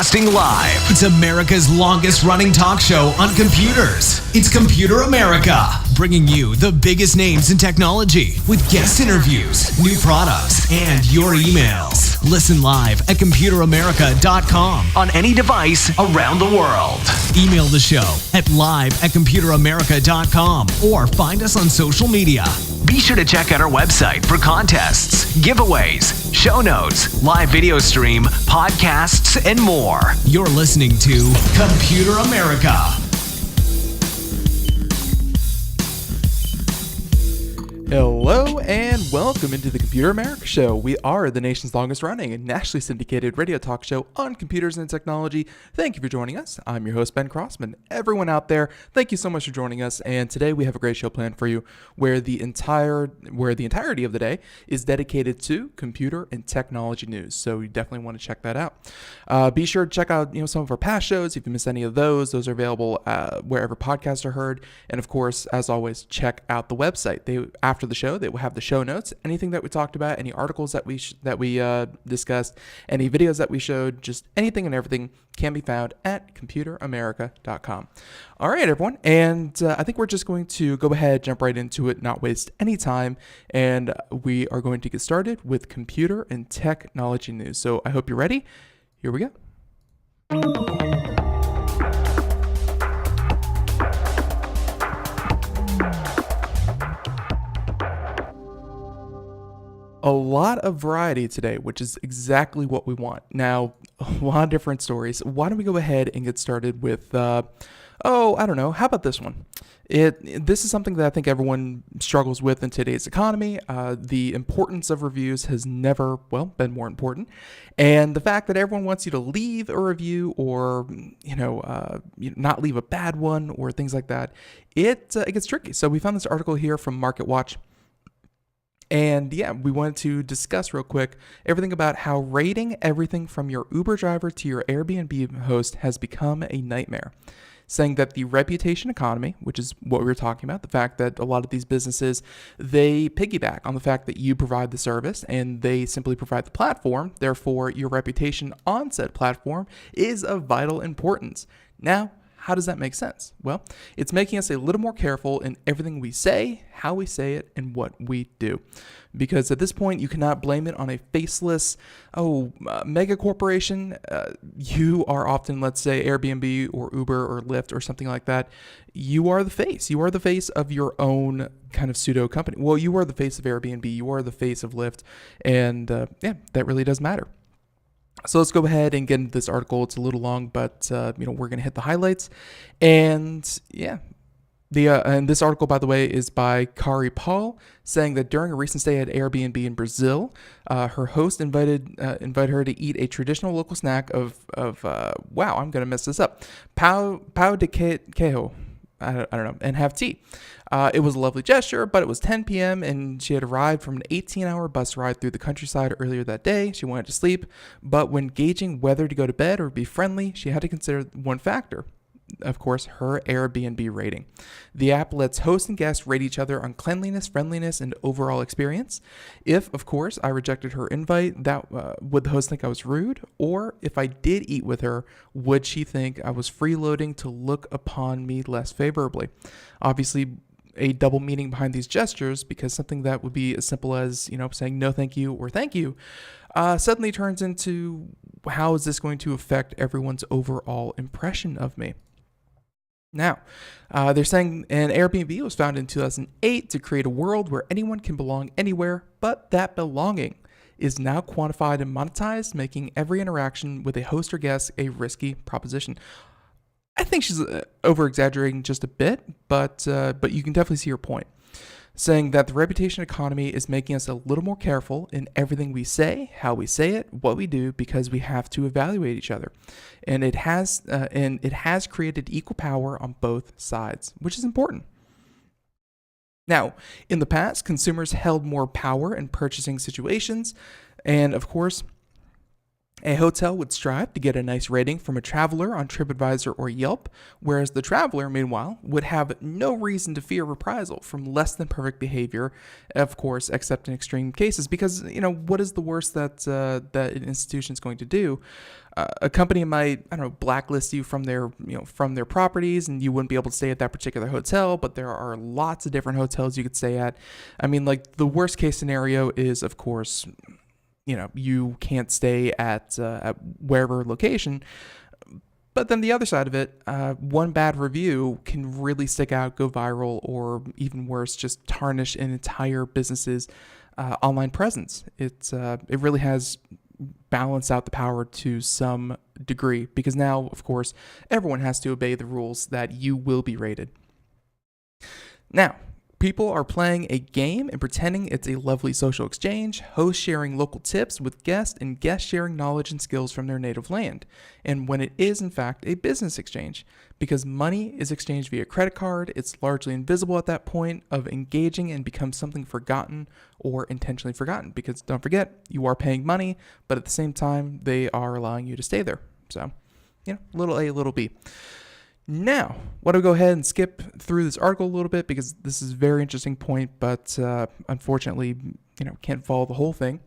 Broadcasting live. It's America's longest running talk show on computers. It's Computer America, bringing you the biggest names in technology with guest interviews, new products, and your emails. Listen live at computeramerica.com on any device around the world. Email the show at live@computeramerica.com or find us on social media. Be sure to check out our website for contests, giveaways, show notes, live video stream, podcasts, and more. You're listening to Computer America. Hello and welcome into the Computer America Show. We are the nation's longest running and nationally syndicated radio talk show on computers and technology. Thank you for joining us. I'm your host, Ben Crossman. Everyone out there, thank you so much for joining us. And today we have a great show planned for you where the entirety of the day is dedicated to computer and technology news. So you definitely want to check that out. Be sure to check out some of our past shows. If you missed any of those are available wherever podcasts are heard. And of course, as always, check out the website. After the show, they will have the show notes, anything that we talked about, any articles that we discussed, any videos that we showed, just anything and everything can be found at computeramerica.com. All right, everyone, and I think we're just going to go ahead, jump right into it, not waste any time, and we are going to get started with computer and technology news. So I hope you're ready. Here we go. A lot of variety today, which is exactly what we want. Now, a lot of different stories. Why don't we go ahead and get started with, I don't know, how about this one? This is something that I think everyone struggles with in today's economy. The importance of reviews has never, been more important. And the fact that everyone wants you to leave a review or, not leave a bad one or things like that, it gets tricky. So we found this article here from MarketWatch. And we wanted to discuss real quick everything about how rating everything from your Uber driver to your Airbnb host has become a nightmare. Saying that the reputation economy, which is what we were talking about, the fact that a lot of these businesses, they piggyback on the fact that you provide the service and they simply provide the platform. Therefore, your reputation on said platform is of vital importance. Now, how does that make sense? Well, it's making us a little more careful in everything we say, how we say it, and what we do. Because at this point, you cannot blame it on a faceless, mega corporation. You are often, let's say, Airbnb or Uber or Lyft or something like that. You are the face. You are the face of your own kind of pseudo company. Well, you are the face of Airbnb. You are the face of Lyft. And that really does matter. So let's go ahead and get into this article. It's a little long, but we're going to hit the highlights. And and this article, by the way, is by Kari Paul, saying that during a recent stay at Airbnb in Brazil, her host invited her to eat a traditional local snack of I'm going to mess this up, pão de queijo. I don't know, and have tea. It was a lovely gesture, but it was 10 p.m. and she had arrived from an 18-hour bus ride through the countryside earlier that day. She wanted to sleep, but when gauging whether to go to bed or be friendly, she had to consider one factor. Of course, her Airbnb rating. The app lets hosts and guests rate each other on cleanliness, friendliness, and overall experience. If, of course, I rejected her invite, would the host think I was rude? Or if I did eat with her, would she think I was freeloading to look upon me less favorably? Obviously, a double meaning behind these gestures, because something that would be as simple as, saying no thank you or thank you, suddenly turns into how is this going to affect everyone's overall impression of me? Now, they're saying an Airbnb was founded in 2008 to create a world where anyone can belong anywhere, but that belonging is now quantified and monetized, making every interaction with a host or guest a risky proposition. I think she's over-exaggerating just a bit, but you can definitely see her point. Saying that the reputation economy is making us a little more careful in everything we say, how we say it, what we do, because we have to evaluate each other, and it has created equal power on both sides, which is important. Now, in the past, consumers held more power in purchasing situations, and of course, A hotel would strive to get a nice rating from a traveler on TripAdvisor or Yelp, whereas the traveler, meanwhile, would have no reason to fear reprisal from less than perfect behavior, of course, except in extreme cases. Because, what is the worst that an institution is going to do? A company might, blacklist you from their properties, and you wouldn't be able to stay at that particular hotel, but there are lots of different hotels you could stay at. I mean, like, the worst case scenario is, of course, you can't stay at wherever location. But then the other side of it, one bad review can really stick out, go viral, or even worse, just tarnish an entire business's online presence. It really has balanced out the power to some degree, because now, of course, everyone has to obey the rules that you will be rated. Now, people are playing a game and pretending it's a lovely social exchange, hosts sharing local tips with guests, and guests sharing knowledge and skills from their native land. And when it is, in fact, a business exchange, because money is exchanged via credit card, it's largely invisible at that point of engaging and becomes something forgotten or intentionally forgotten. Because don't forget, you are paying money, but at the same time, they are allowing you to stay there. So, little A, little B. Now, why don't we go ahead and skip through this article a little bit, because this is a very interesting point, but unfortunately, can't follow the whole thing.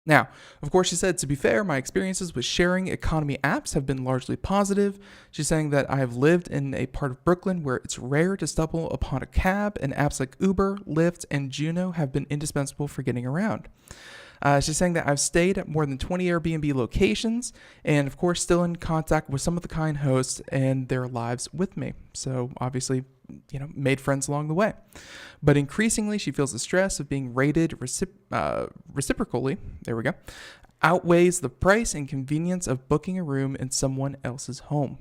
Now, of course, she said, to be fair, my experiences with sharing economy apps have been largely positive. She's saying that I have lived in a part of Brooklyn where it's rare to stumble upon a cab, and apps like Uber, Lyft, and Juno have been indispensable for getting around. She's saying that I've stayed at more than 20 Airbnb locations, and of course still in contact with some of the kind hosts and their lives with me. So obviously, made friends along the way. But increasingly, she feels the stress of being rated reciprocally, there we go, outweighs the price and convenience of booking a room in someone else's home.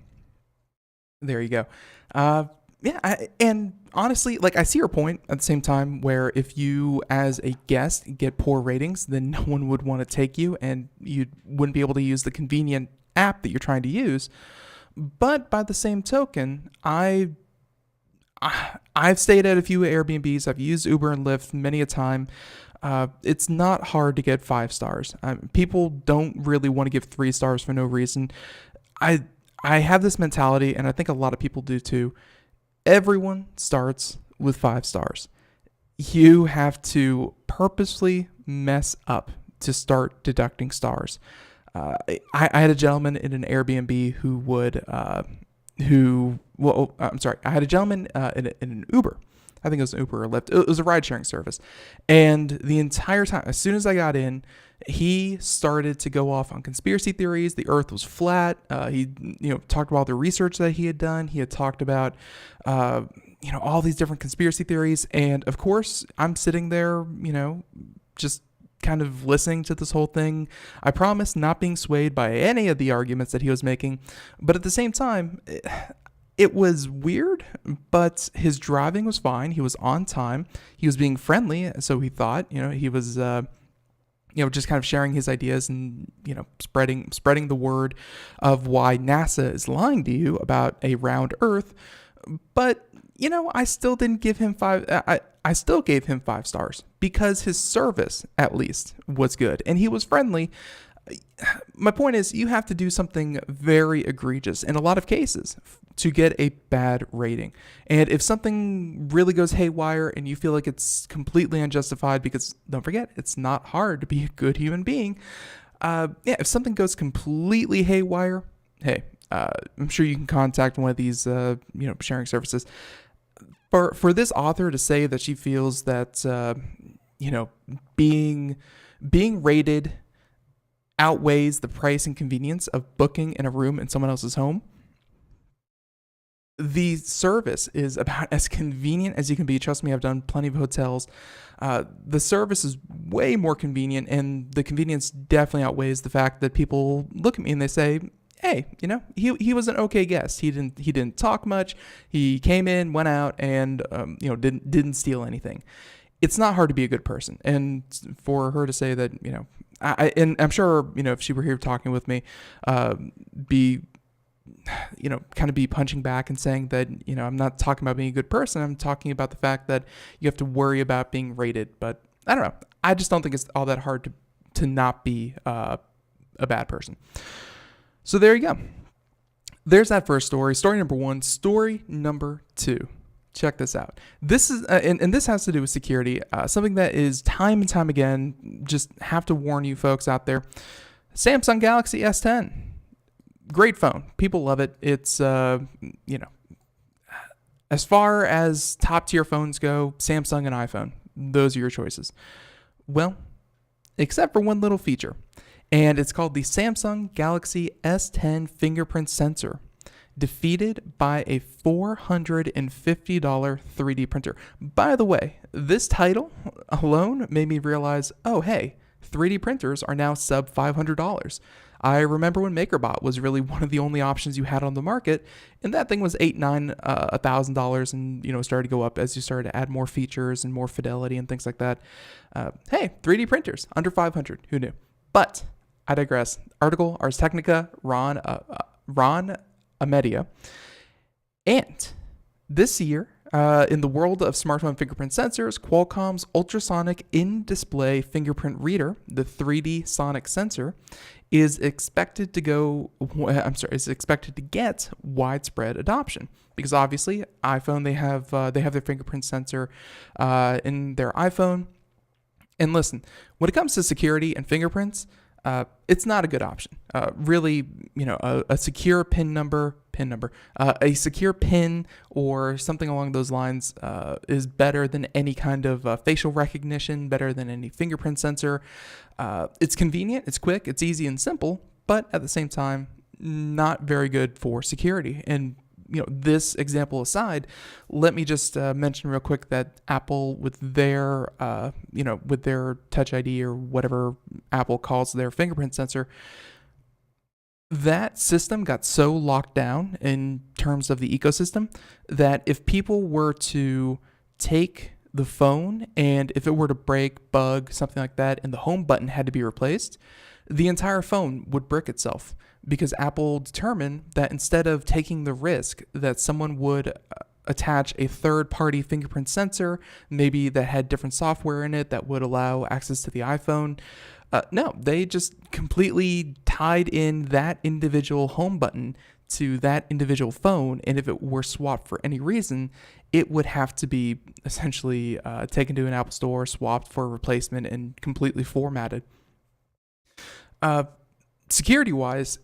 There you go. And honestly, I see her point at the same time, where if you as a guest get poor ratings, then no one would want to take you, and you wouldn't be able to use the convenient app that you're trying to use. But by the same token, I've stayed at a few Airbnbs. I've used Uber and Lyft many a time. It's not hard to get 5 stars. People don't really want to give 3 stars for no reason. I have this mentality, and I think a lot of people do too. Everyone starts with 5 stars. You have to purposely mess up to start deducting stars. I had a gentleman in an Airbnb I had a gentleman in an Uber. I think it was an Uber or Lyft. It was a ride-sharing service. And the entire time, as soon as I got in, he started to go off on conspiracy theories. The earth was flat. He talked about the research that he had done. He had talked about all these different conspiracy theories. And of course, I'm sitting there, just kind of listening to this whole thing. I promise not being swayed by any of the arguments that he was making. But at the same time, it was weird, but his driving was fine. He was on time. He was being friendly, so he thought. He was, just kind of sharing his ideas and, spreading the word of why NASA is lying to you about a round Earth. But, I still didn't give him 5. I still gave him 5 stars because his service, at least, was good, and he was friendly. My point is, you have to do something very egregious in a lot of cases to get a bad rating. And if something really goes haywire and you feel like it's completely unjustified, because don't forget, it's not hard to be a good human being. If something goes completely haywire, hey, I'm sure you can contact one of these, sharing services. For this author to say that she feels that, being rated outweighs the price and convenience of booking in a room in someone else's home, the service is about as convenient as you can be. Trust me, I've done plenty of hotels. The service is way more convenient, and the convenience definitely outweighs the fact that people look at me and they say, hey, he was an okay guest. He didn't talk much. He came in, went out, and didn't steal anything. It's not hard to be a good person. And for her to say that, and I'm sure, if she were here talking with me, kind of be punching back and saying that, I'm not talking about being a good person. I'm talking about the fact that you have to worry about being rated. But I don't know. I just don't think it's all that hard to not be a bad person. So there you go. There's that first story. Story number one. Story number two. Check this out. This is and this has to do with security. Something that is time and time again. Just have to warn you folks out there. Samsung Galaxy S10. Great phone. People love it. It's as far as top tier phones go, Samsung and iPhone. Those are your choices. Well, except for one little feature. And it's called the Samsung Galaxy S10 fingerprint sensor, defeated by a $450 3D printer. By the way, this title alone made me realize, oh, hey, 3D printers are now sub $500. I remember when MakerBot was really one of the only options you had on the market, and that thing was $1,000, and started to go up as you started to add more features and more fidelity and things like that. Hey, 3D printers under 500. Who knew? But I digress. Article, Ars Technica, Ron Amedia. And this year, in the world of smartphone fingerprint sensors, Qualcomm's ultrasonic in-display fingerprint reader, the 3D sonic sensor, is expected to get widespread adoption, because obviously iPhone, they have their fingerprint sensor in their iPhone. And listen, when it comes to security and fingerprints, it's not a good option. Really, a secure PIN number, a secure PIN or something along those lines is better than any kind of facial recognition, better than any fingerprint sensor. It's convenient, it's quick, it's easy and simple, but at the same time, not very good for security. And this example aside, let me just mention real quick that Apple, with their Touch ID or whatever Apple calls their fingerprint sensor, that system got so locked down in terms of the ecosystem that if people were to take the phone and if it were to break, bug, something like that, and the home button had to be replaced, the entire phone would brick itself, because Apple determined that instead of taking the risk that someone would attach a third-party fingerprint sensor, maybe that had different software in it that would allow access to the iPhone, no, they just completely tied in that individual home button to that individual phone, and if it were swapped for any reason, it would have to be essentially taken to an Apple store, swapped for a replacement, and completely formatted. Security-wise,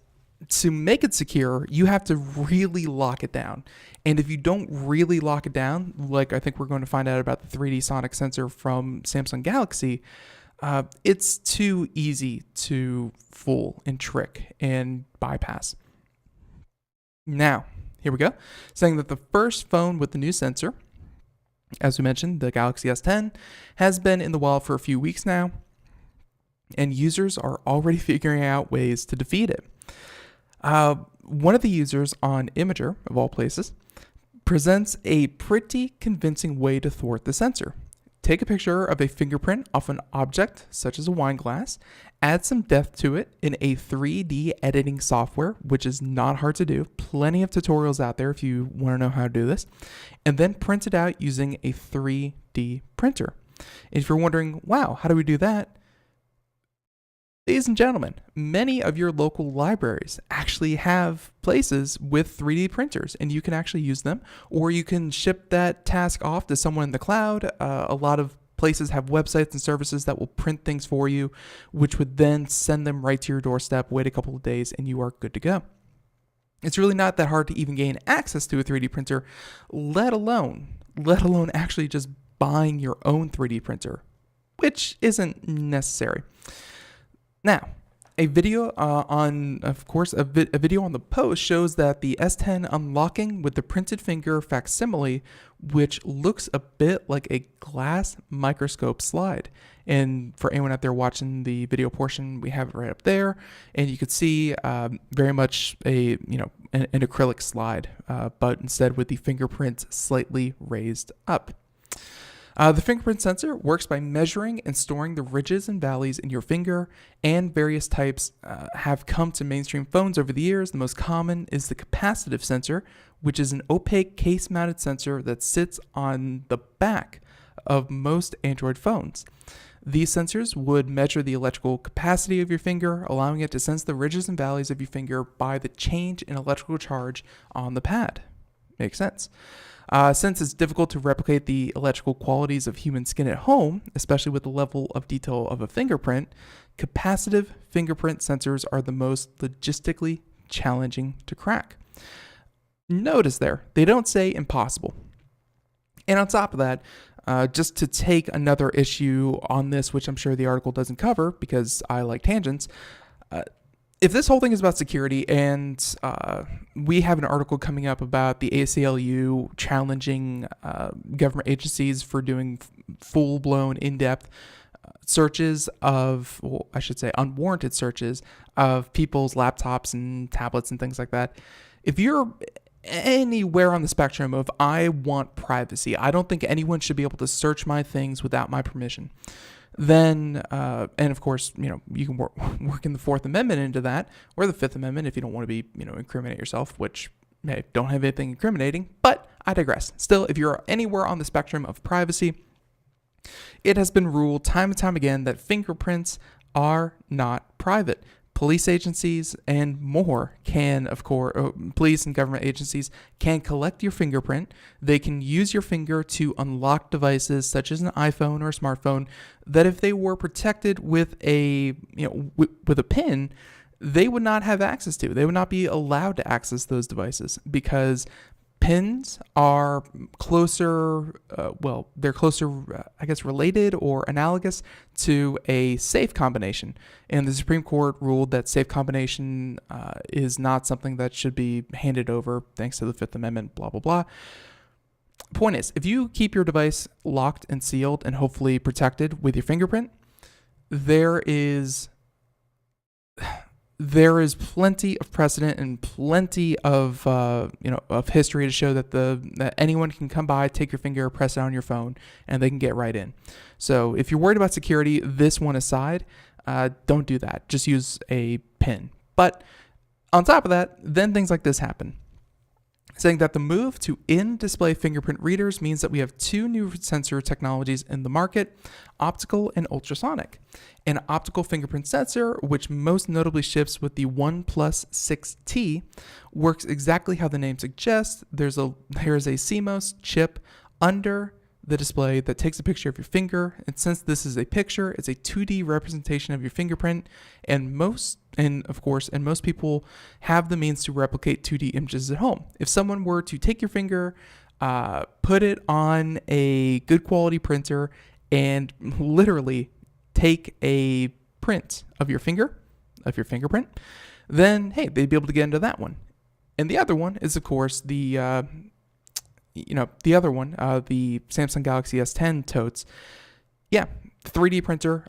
to make it secure, you have to really lock it down. And if you don't really lock it down, like I think we're going to find out about the 3D sonic sensor from Samsung Galaxy, it's too easy to fool and trick and bypass. Now, here we go. Saying that the first phone with the new sensor, as we mentioned, the Galaxy S10, has been in the wild for a few weeks now, and users are already figuring out ways to defeat it. One of the users on Imager, of all places, presents a pretty convincing way to thwart the sensor. Take a picture of a fingerprint off an object, such as a wine glass, add some depth to it in a 3D editing software, which is not hard to do. Plenty of tutorials out there if you want to know how to do this, and then print it out using a 3D printer. If you're wondering, wow, how do we do that? Ladies and gentlemen, many of your local libraries actually have places with 3D printers, and you can actually use them, or you can ship that task off to someone in the cloud. A lot of places have websites and services that will print things for you, which would then send them right to your doorstep, wait a couple of days, and you are good to go. It's really not that hard to even gain access to a 3D printer, let alone actually just buying your own 3D printer, which isn't necessary. Now, a video on the post shows that the S10 unlocking with the printed finger facsimile, which looks a bit like a glass microscope slide. And for anyone out there watching the video portion, we have it right up there, and you could see very much an acrylic slide, but instead with the fingerprint slightly raised up. The fingerprint sensor works by measuring and storing the ridges and valleys in your finger, and various types have come to mainstream phones over the years. The most common is the capacitive sensor, which is an opaque case-mounted sensor that sits on the back of most Android phones. These sensors would measure the electrical capacity of your finger, allowing it to sense the ridges and valleys of your finger by the change in electrical charge on the pad. Makes sense. Since it's difficult to replicate the electrical qualities of human skin at home, especially with the level of detail of a fingerprint, capacitive fingerprint sensors are the most logistically challenging to crack. Notice there, they don't say impossible. And on top of that, just to take another issue on this, which I'm sure the article doesn't cover because I like tangents, if this whole thing is about security and we have an article coming up about the ACLU challenging government agencies for doing full-blown, in-depth searches of, well, I should say unwarranted searches of people's laptops and tablets and things like that, if you're anywhere on the spectrum of I want privacy, I don't think anyone should be able to search my things without my permission, then, and of course, you can work in the Fourth Amendment into that, or the Fifth Amendment if you don't want to be, incriminate yourself, which, hey, don't have anything incriminating, but I digress. Still, if you're anywhere on the spectrum of privacy, it has been ruled time and time again that fingerprints are not private. Police agencies and more can, of course, police and government agencies can collect your fingerprint. They can use your finger to unlock devices such as an iPhone or a smartphone that if they were protected with a, with a PIN, they would not have access to. They would not be allowed to access those devices because PINs are closer, they're closer, related or analogous to a safe combination. And the Supreme Court ruled that safe combination is not something that should be handed over thanks to the Fifth Amendment, blah, blah, blah. Point is, if you keep your device locked and sealed and hopefully protected with your fingerprint, there is plenty of precedent and plenty of of history to show that anyone can come by, take your finger, press it on your phone, and they can get right in. So if you're worried about security, this one aside, don't do that. Just use a PIN. But on top of that, then things like this happen, saying that the move to in-display fingerprint readers means that we have two new sensor technologies in the market, optical and ultrasonic. An optical fingerprint sensor, which most notably ships with the OnePlus 6T, works exactly how the name suggests. There is a CMOS chip under the display that takes a picture of your finger, and since this is a picture, it's a 2D representation of your fingerprint, and most people have the means to replicate 2D images at home. If someone were to take your finger, put it on a good quality printer, and literally take a print of your fingerprint, then hey, they'd be able to get into that one. And the other one is, of course, the Samsung Galaxy S10 totes. Yeah, 3D printer,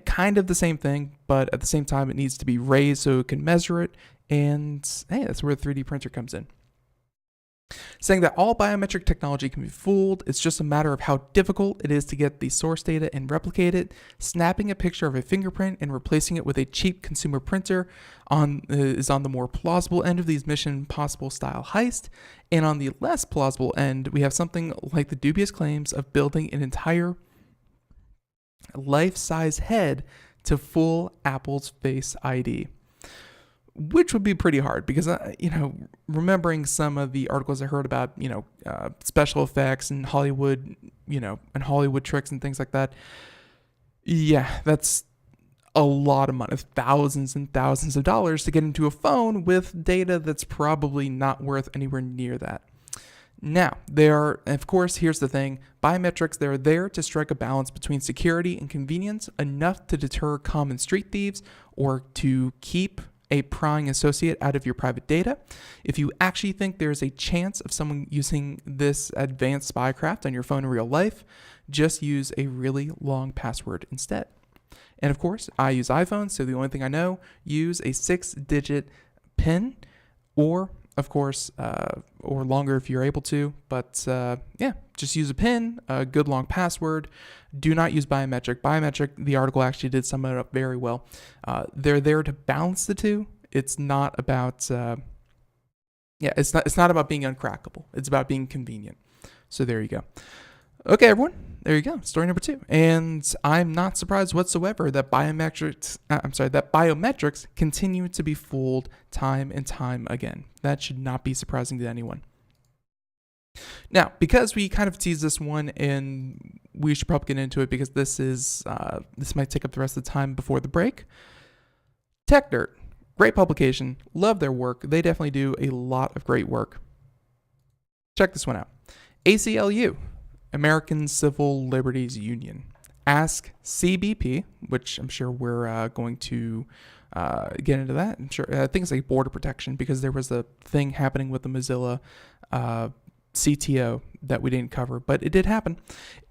kind of the same thing, but at the same time, it needs to be raised so it can measure it. And hey, that's where the 3D printer comes in. Saying that all biometric technology can be fooled, it's just a matter of how difficult it is to get the source data and replicate it. Snapping a picture of a fingerprint and replacing it with a cheap consumer printer is on the more plausible end of these Mission Impossible style heist, and on the less plausible end, we have something like the dubious claims of building an entire life-size head to fool Apple's Face ID. Which would be pretty hard because, remembering some of the articles I heard about, special effects and Hollywood, and Hollywood tricks and things like that. Yeah, that's a lot of money, thousands and thousands of dollars to get into a phone with data that's probably not worth anywhere near that. Now, of course, here's the thing. Biometrics, they're there to strike a balance between security and convenience, enough to deter common street thieves or to keep a prying associate out of your private data. If you actually think there's a chance of someone using this advanced spycraft on your phone in real life, just use a really long password instead. And of course, I use iPhone, so the only thing I know, use a 6-digit PIN, or of course, or longer if you're able to, but just use a PIN, a good long password. Do not use biometric. Biometric, the article actually did sum it up very well. They're there to balance the two. It's not about, it's not about being uncrackable. It's about being convenient. So there you go. Okay, everyone. There you go. Story number 2. And I'm not surprised whatsoever that biometrics continue to be fooled time and time again. That should not be surprising to anyone. Now, because we kind of teased this one, and we should probably get into it because this might take up the rest of the time before the break. Techdirt, great publication. Love their work. They definitely do a lot of great work. Check this one out. ACLU, American Civil Liberties Union. Ask CBP, which I'm sure we're going to get into that. I think it's like border protection because there was a thing happening with the Mozilla CTO that we didn't cover, but it did happen.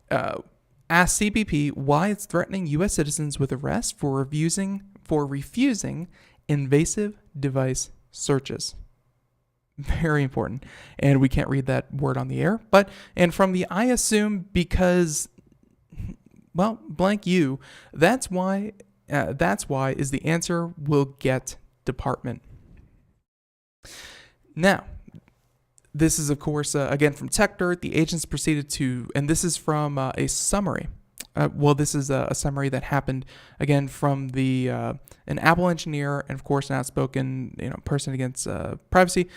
Ask CBP why it's threatening U.S. citizens with arrest for refusing invasive device searches. Very important. And we can't read that word on the air, and from the I assume because, well, blank you, that's why is the answer will get department. Now, this is, of course, again from Techdirt. The agents proceeded to, and this is from a summary. This is a summary that happened, again, from an Apple engineer and, of course, an outspoken person against privacy.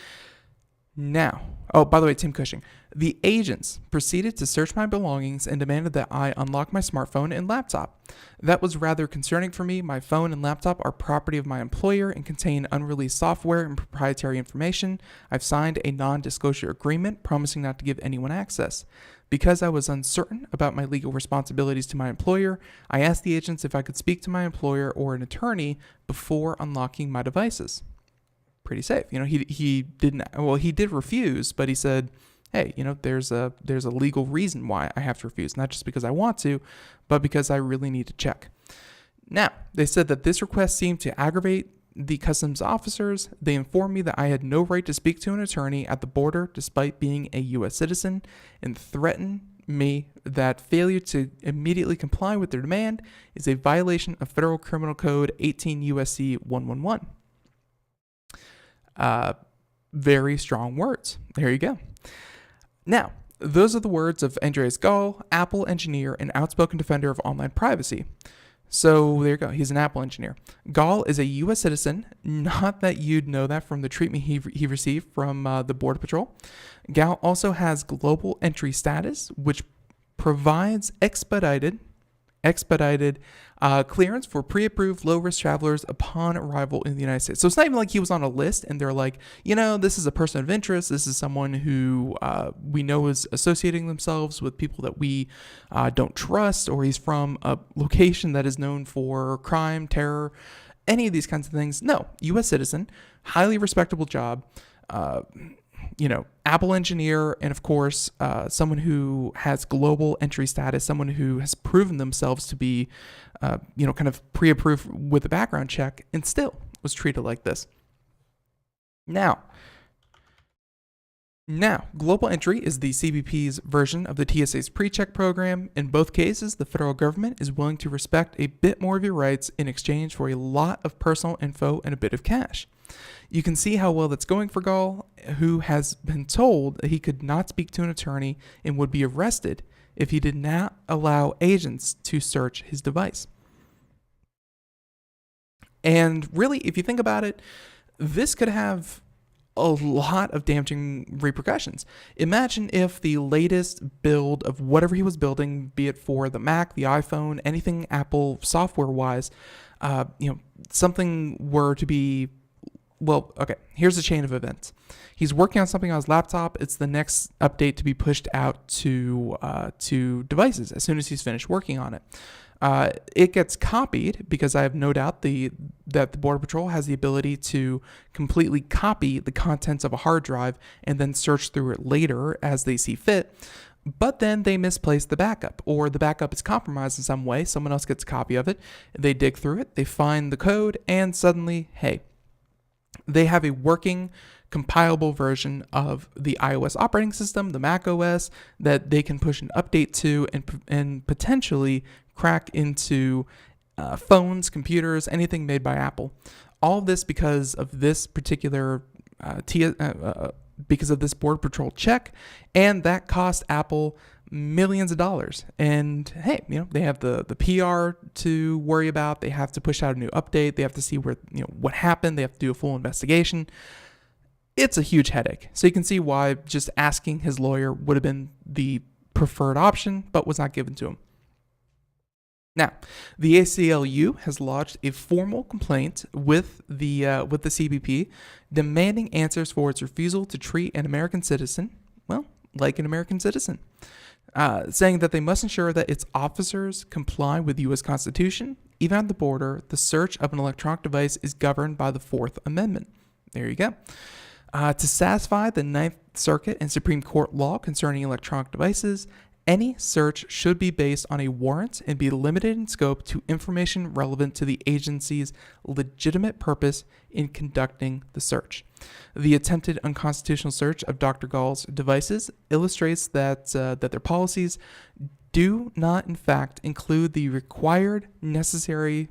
Now, by the way, Tim Cushing. The agents proceeded to search my belongings and demanded that I unlock my smartphone and laptop. That was rather concerning for me. My phone and laptop are property of my employer and contain unreleased software and proprietary information. I've signed a non-disclosure agreement promising not to give anyone access. Because I was uncertain about my legal responsibilities to my employer, I asked the agents if I could speak to my employer or an attorney before unlocking my devices. Pretty safe. He did refuse, but he said, hey, there's a legal reason why I have to refuse, not just because I want to, but because I really need to check. Now, they said that this request seemed to aggravate the customs officers. They informed me that I had no right to speak to an attorney at the border despite being a U.S. citizen and threatened me that failure to immediately comply with their demand is a violation of Federal Criminal Code 18 U.S.C. 111. Very strong words. There you go. Now, those are the words of Andreas Gall, Apple engineer and outspoken defender of online privacy. So there you go. He's an Apple engineer. Gall is a U.S. citizen. Not that you'd know that from the treatment he received from the Border Patrol. Gall also has global entry status, which provides expedited clearance for pre-approved low-risk travelers upon arrival in the United States. So it's not even like he was on a list and they're like, this is a person of interest. This is someone who we know is associating themselves with people that we don't trust, or he's from a location that is known for crime, terror, any of these kinds of things. No, U.S. citizen, highly respectable job, Apple engineer, and of course, someone who has global entry status, someone who has proven themselves to be, kind of pre-approved with a background check, and still was treated like this. Now, global entry is the CBP's version of the TSA's pre-check program. In both cases, the federal government is willing to respect a bit more of your rights in exchange for a lot of personal info and a bit of cash. You can see how well that's going for Gall, who has been told that he could not speak to an attorney and would be arrested if he did not allow agents to search his device. And really, if you think about it, this could have a lot of damaging repercussions. Imagine if the latest build of whatever he was building, be it for the Mac, the iPhone, anything Apple software-wise, something were to be. Well, okay, here's the chain of events. He's working on something on his laptop. It's the next update to be pushed out to devices as soon as he's finished working on it. It gets copied because I have no doubt that the Border Patrol has the ability to completely copy the contents of a hard drive and then search through it later as they see fit. But then they misplace the backup, or the backup is compromised in some way. Someone else gets a copy of it. They dig through it. They find the code, and suddenly, hey, they have a working, compilable version of the iOS operating system, the Mac OS, that they can push an update to and potentially crack into phones, computers, anything made by Apple. All of this because of this particular because of this Border Patrol check, and that cost Apple millions of dollars. And hey, they have the PR to worry about. They have to push out a new update. They have to see where, what happened. They have to do a full investigation. It's a huge headache. So you can see why just asking his lawyer would have been the preferred option, but was not given to him. Now, the ACLU has lodged a formal complaint with the CBP, demanding answers for its refusal to treat an American citizen, like an American citizen, saying that they must ensure that its officers comply with the U.S. Constitution. Even at the border, the search of an electronic device is governed by the Fourth Amendment. There you go. To satisfy the Ninth Circuit and Supreme Court law concerning electronic devices, any search should be based on a warrant and be limited in scope to information relevant to the agency's legitimate purpose in conducting the search. The attempted unconstitutional search of Dr. Gall's devices illustrates that their policies do not, in fact, include the requirements necessary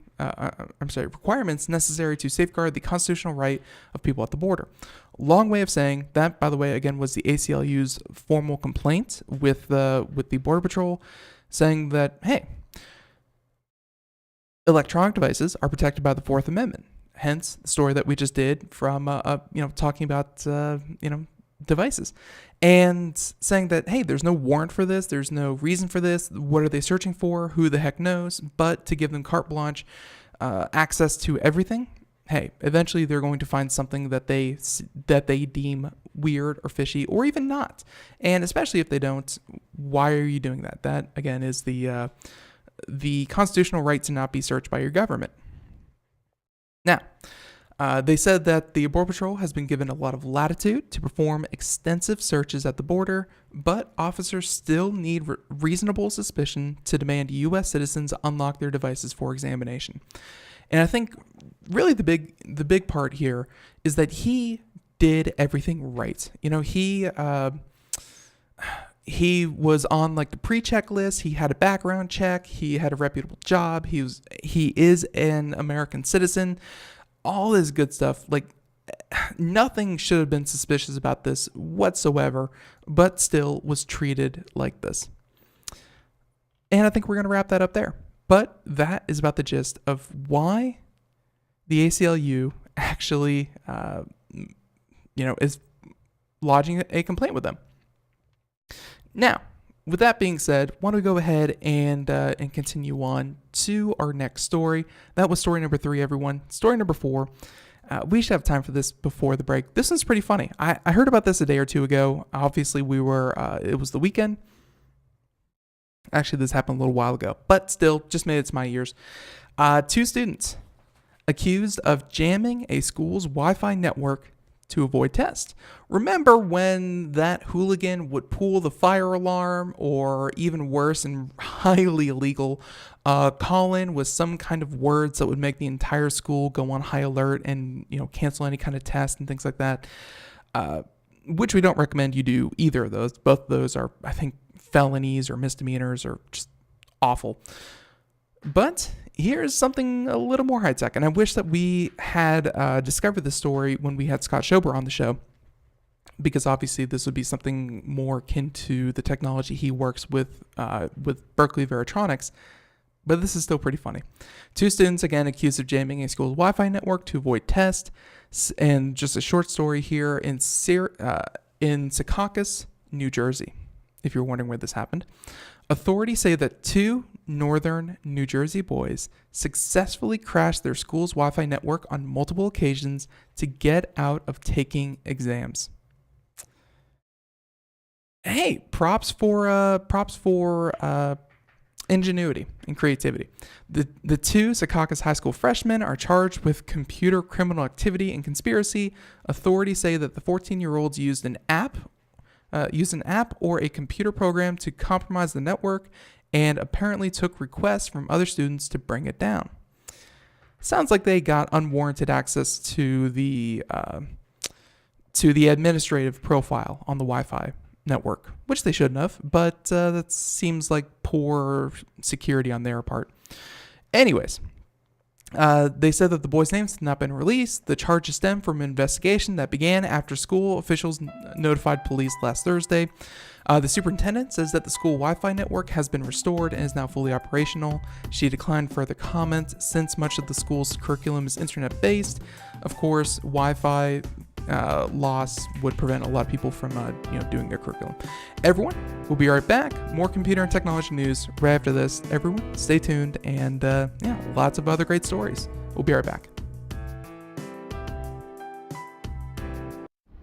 to safeguard the constitutional right of people at the border. Long way of saying that, by the way, again, was the ACLU's formal complaint with the Border Patrol, saying that, hey, electronic devices are protected by the Fourth Amendment. Hence, the story that we just did from, talking about, devices, and saying that, hey, there's no warrant for this, there's no reason for this. What are they searching for? Who the heck knows? But to give them carte blanche access to everything. Hey, eventually they're going to find something that they deem weird or fishy, or even not. And especially if they don't, why are you doing that? That, again, is the constitutional right to not be searched by your government. Now, they said that the Border Patrol has been given a lot of latitude to perform extensive searches at the border, but officers still need reasonable suspicion to demand U.S. citizens unlock their devices for examination. And I think really the big part here is that he did everything right. He was on like the pre-check list. He had a background check. He had a reputable job. He is an American citizen. All this good stuff. Like, nothing should have been suspicious about this whatsoever, but still was treated like this. And I think we're going to wrap that up there. But that is about the gist of why the ACLU actually, is lodging a complaint with them. Now, with that being said, why don't we go ahead and continue on to our next story. That was story number 3, everyone. Story number 4. We should have time for this before the break. This one's pretty funny. I heard about this a day or two ago. Obviously, it was the weekend. Actually, this happened a little while ago, but still, just made it to my ears. 2 students accused of jamming a school's Wi-Fi network to avoid tests. Remember when that hooligan would pull the fire alarm, or even worse and highly illegal, call in with some kind of words that would make the entire school go on high alert and cancel any kind of test and things like that, which we don't recommend you do either of those. Both of those are, I think, felonies or misdemeanors or just awful. But here's something a little more high-tech, and I wish that we had discovered this story when we had Scott Schober on the show, because obviously this would be something more akin to the technology he works with Berkeley Veritronics, but this is still pretty funny. 2 students, again, accused of jamming a school's Wi-Fi network to avoid tests, and just a short story here in Secaucus, New Jersey, if you're wondering where this happened. Authorities say that 2 northern New Jersey boys successfully crashed their school's Wi-Fi network on multiple occasions to get out of taking exams. Hey, props for ingenuity and creativity. The 2 Secaucus High School freshmen are charged with computer criminal activity and conspiracy. Authorities say that the 14-year-olds used an app or a computer program to compromise the network, and apparently took requests from other students to bring it down. Sounds like they got unwarranted access to the administrative profile on the Wi-Fi network, which they shouldn't have, but that seems like poor security on their part. Anyways, They said that the boys' names had not been released. The charges stem from an investigation that began after school officials notified police last Thursday. The superintendent says that the school Wi-Fi network has been restored and is now fully operational. She declined further comments since much of the school's curriculum is internet-based. Of course, Wi-Fi loss would prevent a lot of people from doing their curriculum. Everyone, we'll be right back. More computer and technology news right after this. Everyone, stay tuned, and lots of other great stories. We'll be right back.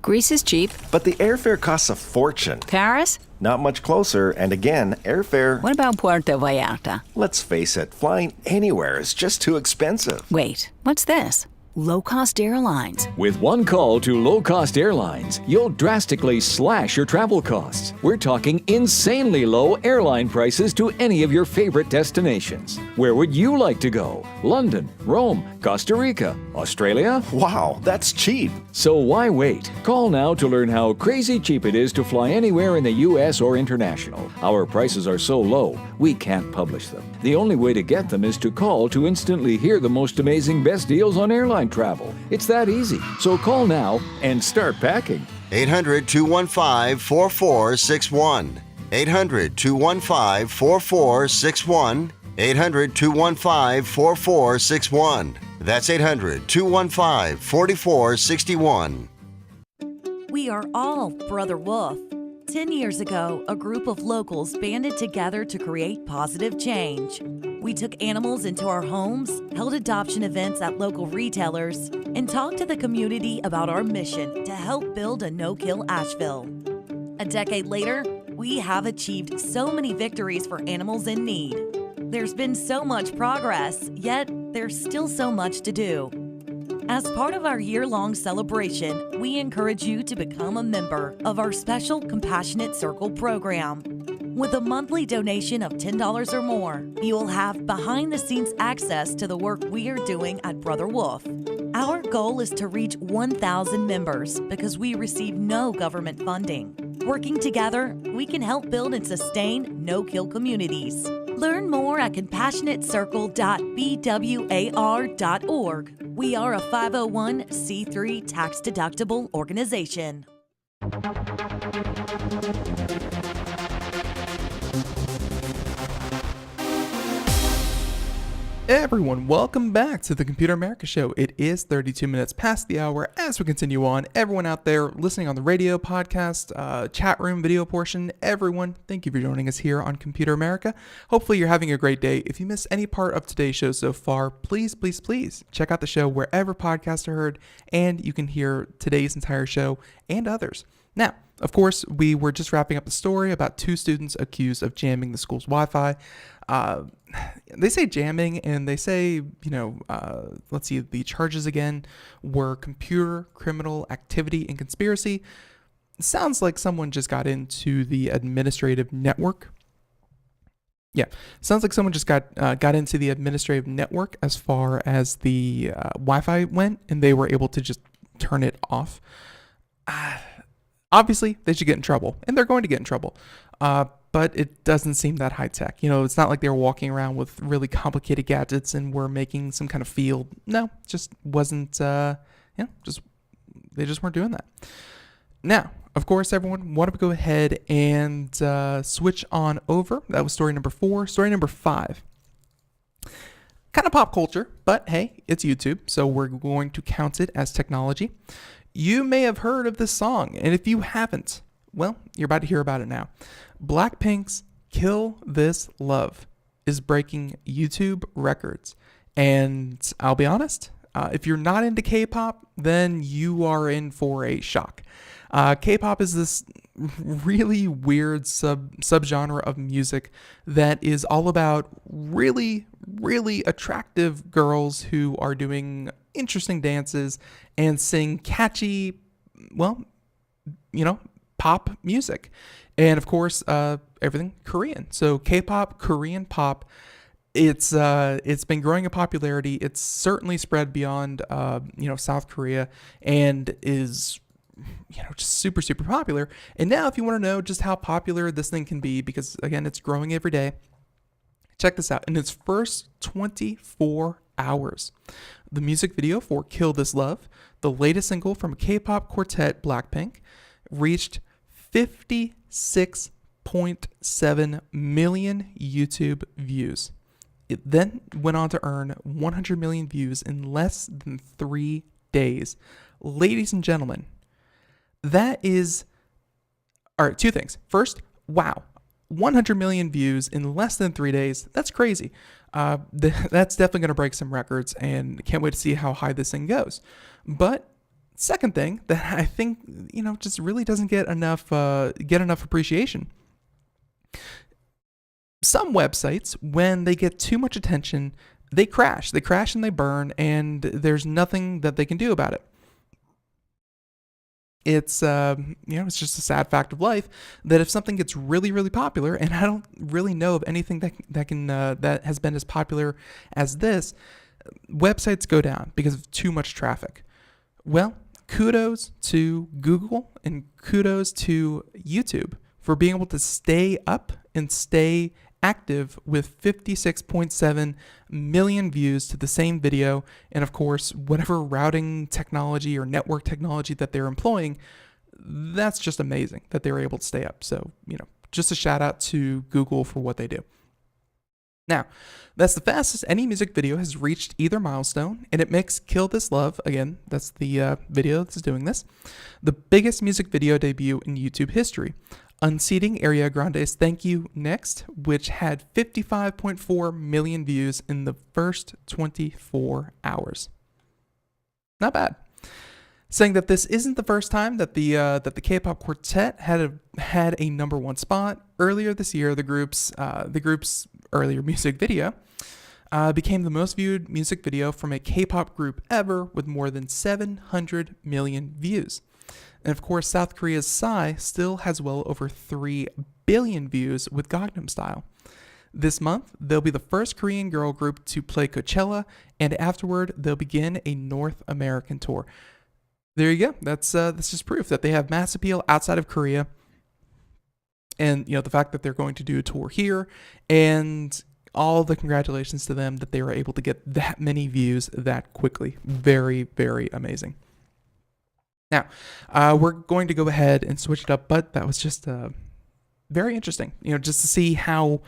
Greece is cheap. But the airfare costs a fortune. Paris? Not much closer, and again, airfare... What about Puerto Vallarta? Let's face it, flying anywhere is just too expensive. Wait, what's this? Low-cost airlines. With one call to low-cost airlines, you'll drastically slash your travel costs. We're talking insanely low airline prices to any of your favorite destinations. Where would you like to go? London, Rome, Costa Rica, Australia? Wow, that's cheap. So why wait? Call now to learn how crazy cheap it is to fly anywhere in the U.S. or international. Our prices are so low, we can't publish them. The only way to get them is to call to instantly hear the most amazing best deals on airline travel. It's that easy. So call now and start packing. 800-215-4461. 800-215-4461. 800-215-4461. That's 800-215-4461. We are all Brother Wolf. 10 years ago, a group of locals banded together to create positive change. We took animals into our homes, held adoption events at local retailers, and talked to the community about our mission to help build a no-kill Asheville. A decade later, we have achieved so many victories for animals in need. There's been so much progress, yet there's still so much to do. As part of our year-long celebration, we encourage you to become a member of our special Compassionate Circle program. With a monthly donation of $10 or more, you will have behind-the-scenes access to the work we are doing at Brother Wolf. Our goal is to reach 1,000 members because we receive no government funding. Working together, we can help build and sustain no-kill communities. Learn more at compassionatecircle.bwar.org. We are a 501c3 tax-deductible organization. Everyone, welcome back to the Computer America Show. It is 32 minutes past the hour as we continue on. Everyone out there listening on the radio, podcast, chat room, video portion, everyone, thank you for joining us here on Computer America. Hopefully you're having a great day. If you missed any part of today's show so far, please check out the show wherever podcasts are heard, and you can hear today's entire show and others. Now, of course, we were just wrapping up the story about two students accused of jamming the school's Wi-Fi. They say jamming, and they say, let's see, the charges again were computer, criminal activity, and conspiracy. It sounds like someone just got into the administrative network. Yeah, sounds like someone just got into the administrative network as far as the Wi-Fi went, and they were able to just turn it off. Obviously, they should get in trouble, and they're going to get in trouble. But it doesn't seem that high tech. It's not like they were walking around with really complicated gadgets and were making some kind of field. No, just wasn't, they just weren't doing that. Now, of course, everyone, want to go ahead and switch on over. That was story number 4. Story number 5. Kind of pop culture, but hey, it's YouTube, so we're going to count it as technology. You may have heard of this song, and if you haven't, well, you're about to hear about it now. Blackpink's Kill This Love is breaking YouTube records. And I'll be honest, if you're not into K-pop, then you are in for a shock. K-pop is this really weird subgenre of music that is all about really, really attractive girls who are doing interesting dances and sing catchy, pop music. And of course, everything Korean. So K-pop, Korean pop, it's been growing in popularity. It's certainly spread beyond South Korea and is just super, super popular. And now if you want to know just how popular this thing can be, because again, it's growing every day, check this out. In its first 24 hours. The music video for Kill This Love, the latest single from K-pop quartet Blackpink, reached 56.7 million YouTube views. It then went on to earn 100 million views in less than 3 days. Ladies and gentlemen, that is... All right, two things. First, wow. 100 million views in less than 3 days. That's crazy. That's definitely going to break some records, and can't wait to see how high this thing goes. But second thing that I think, just really doesn't get enough appreciation. Some websites, when they get too much attention, they crash. They crash and they burn, and there's nothing that they can do about it. It's it's just a sad fact of life that if something gets really, really popular, and I don't really know of anything that has been as popular as this, websites go down because of too much traffic. Well, kudos to Google and kudos to YouTube for being able to stay up and stay active with 56.7 million views to the same video, and of course, whatever routing technology or network technology that they're employing, that's just amazing that they were able to stay up. So, just a shout out to Google for what they do. Now, that's the fastest any music video has reached either milestone, and it makes Kill This Love, again, that's the video that's doing this, the biggest music video debut in YouTube history, unseating Ariana Grande's Thank You Next, which had 55.4 million views in the first 24 hours. Not bad. Saying that this isn't the first time that the K-pop quartet had a number one spot. Earlier this year, the group's earlier music video became the most viewed music video from a K-pop group ever, with more than 700 million views. And of course, South Korea's Psy still has well over 3 billion views with Gangnam Style. This month, they'll be the first Korean girl group to play Coachella, and afterward, they'll begin a North American tour. There you go. That's just proof that they have mass appeal outside of Korea. And, the fact that they're going to do a tour here, and all the congratulations to them that they were able to get that many views that quickly. Very, very amazing. Now, we're going to go ahead and switch it up, but that was just very interesting, just to see how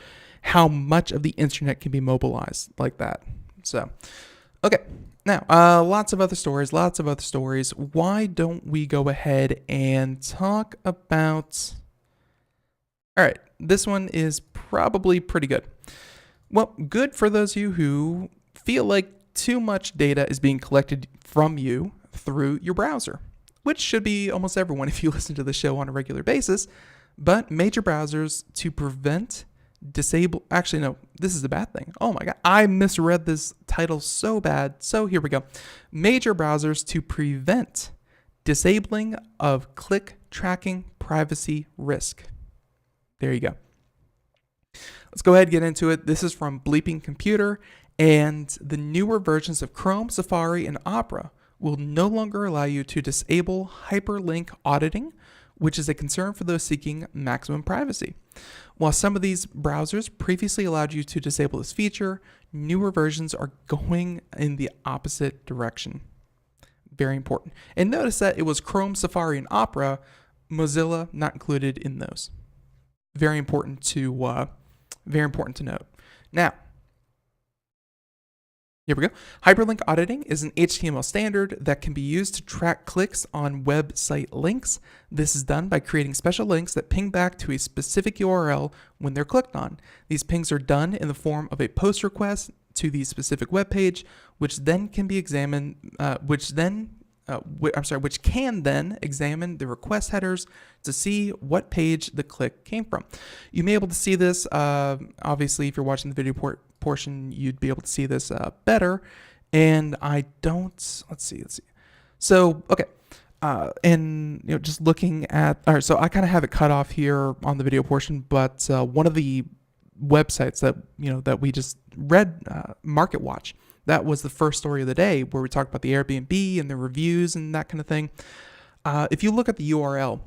much of the internet can be mobilized like that. So, okay. Now, lots of other stories. Why don't we go ahead and talk about... All right, this one is probably pretty good. Well, good for those of you who feel like too much data is being collected from you through your browser, which should be almost everyone if you listen to the show on a regular basis. But major browsers to prevent, disable... Actually, no, this is a bad thing. Oh my God, I misread this title so bad. So here we go. Major browsers to prevent disabling of click tracking privacy risk. There you go. Let's go ahead and get into it. This is from Bleeping Computer, and the newer versions of Chrome, Safari, and Opera will no longer allow you to disable hyperlink auditing, which is a concern for those seeking maximum privacy. While some of these browsers previously allowed you to disable this feature, newer versions are going in the opposite direction. Very important. And notice that it was Chrome, Safari, and Opera, Mozilla not included in those. Very important to note. Now, here we go. Hyperlink auditing is an HTML standard that can be used to track clicks on website links. This is done by creating special links that ping back to a specific URL when they're clicked on. These pings are done in the form of a post request to the specific web page, which can then examine the request headers to see what page the click came from. You may be able to see this, obviously, if you're watching the video portion, you'd be able to see this better. And I don't, let's see. So, okay. And, just looking at, all right, so I kind of have it cut off here on the video portion, but one of the websites that we just read, MarketWatch, that was the first story of the day where we talked about the Airbnb and the reviews and that kind of thing. If you look at the URL,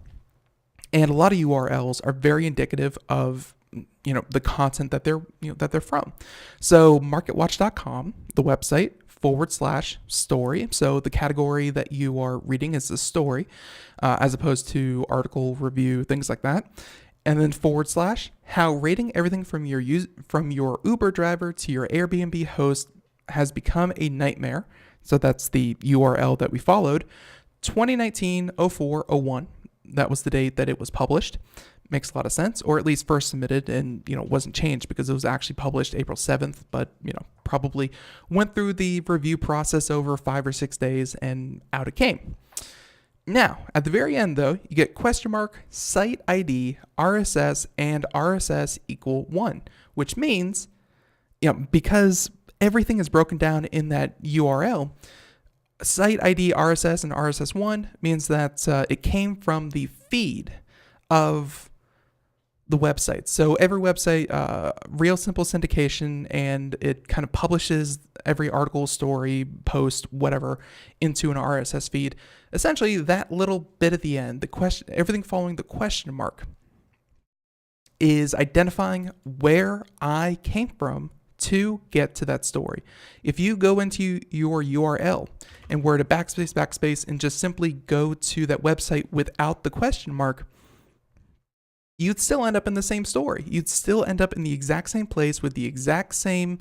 and a lot of URLs are very indicative of, the content that they're from. So MarketWatch.com, the website /story. So the category that you are reading is the story, as opposed to article, review, things like that. And then / how rating everything from your Uber driver to your Airbnb host has become a nightmare. So that's the URL that we followed. 2019-04-01. That was the date that it was published. Makes a lot of sense, or at least first submitted, and wasn't changed because it was actually published April 7th, but probably went through the review process over 5 or 6 days, and out it came. Now, at the very end, though, you get ? site ID, RSS, and RSS equal 1, which means, because everything is broken down in that URL, site ID, RSS, and RSS1 means that it came from the feed of the website. So every website, real simple syndication, and it kind of publishes every article, story, post, whatever, into an RSS feed. Essentially, that little bit at the end, everything following the question mark, is identifying where I came from to get to that story. If you go into your URL and were to backspace, and just simply go to that website without the question mark, you'd still end up in the same story. You'd still end up in the exact same place with the exact same